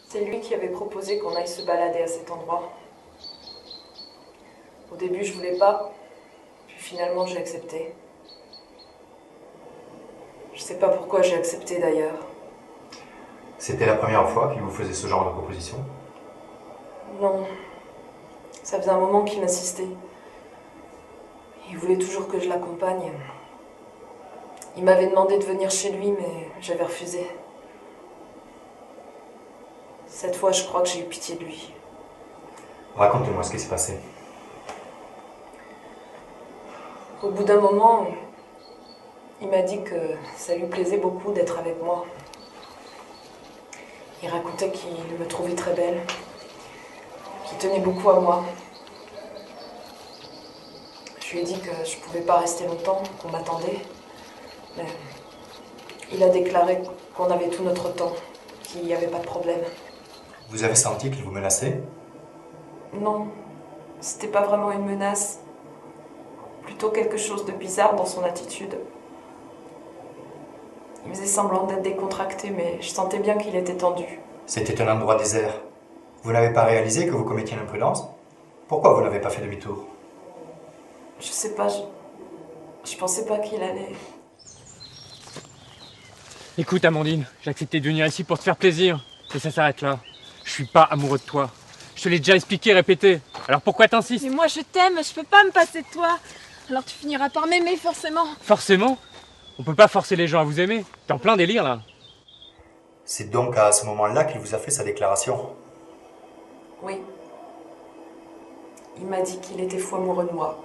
C'est lui qui avait proposé qu'on aille se balader à cet endroit. Au début, je voulais pas, puis finalement, j'ai accepté. Je sais pas pourquoi j'ai accepté d'ailleurs. C'était la première fois qu'il vous faisait ce genre de proposition? Non, ça faisait un moment qu'il m'insistait. Il voulait toujours que je l'accompagne. Il m'avait demandé de venir chez lui, mais j'avais refusé. Cette fois, je crois que j'ai eu pitié de lui. Racontez-moi ce qui s'est passé. Au bout d'un moment, il m'a dit que ça lui plaisait beaucoup d'être avec moi. Il racontait qu'il me trouvait très belle, qu'il tenait beaucoup à moi. Je lui ai dit que je pouvais pas rester longtemps, qu'on m'attendait. Mais il a déclaré qu'on avait tout notre temps, qu'il n'y avait pas de problème. Vous avez senti qu'il vous menaçait? Non, c'était pas vraiment une menace. Plutôt quelque chose de bizarre dans son attitude. Il faisait semblant d'être décontracté, mais je sentais bien qu'il était tendu. C'était un endroit désert. Vous n'avez pas réalisé que vous commettiez une imprudence? Pourquoi vous n'avez pas fait demi-tour? Je sais pas, je pensais pas qu'il allait... Écoute Amandine, j'ai accepté de venir ici pour te faire plaisir. Et ça s'arrête là. Je suis pas amoureux de toi. Je te l'ai déjà expliqué, répété. Alors pourquoi t'insistes? Mais moi je t'aime, je peux pas me passer de toi. Alors tu finiras par m'aimer forcément. Forcément. On peut pas forcer les gens à vous aimer. T'es en plein délire là. C'est donc à ce moment-là qu'il vous a fait sa déclaration? Oui. Il m'a dit qu'il était fou amoureux de moi.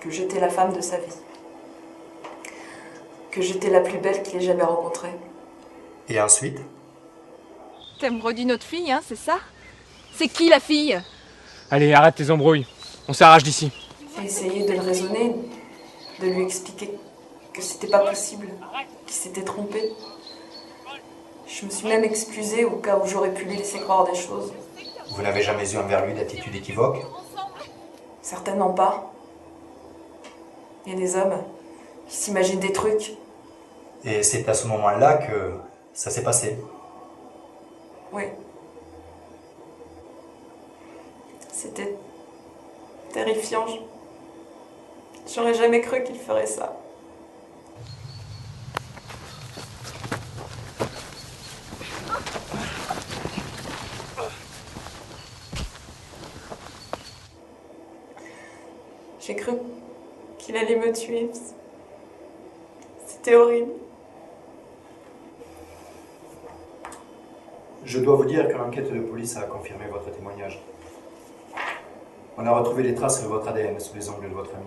Que j'étais la femme de sa vie. Que j'étais la plus belle qu'il ait jamais rencontrée. Et ensuite? T'aimes redit notre fille, hein, c'est ça? C'est qui la fille? Allez, arrête tes embrouilles. On s'arrache d'ici. J'ai essayé de le raisonner, de lui expliquer que c'était pas possible, qu'il s'était trompé. Je me suis même excusée au cas où j'aurais pu lui laisser croire des choses. Vous n'avez jamais eu envers lui d'attitude équivoque? Certainement pas. Il y a des hommes qui s'imaginent des trucs. Et c'est à ce moment-là que ça s'est passé? Oui. C'était terrifiant. J'aurais jamais cru qu'il ferait ça. J'ai cru qu'il allait me tuer. C'était horrible. Je dois vous dire que l'enquête de police a confirmé votre témoignage. On a retrouvé des traces de votre ADN sous les ongles de votre ami.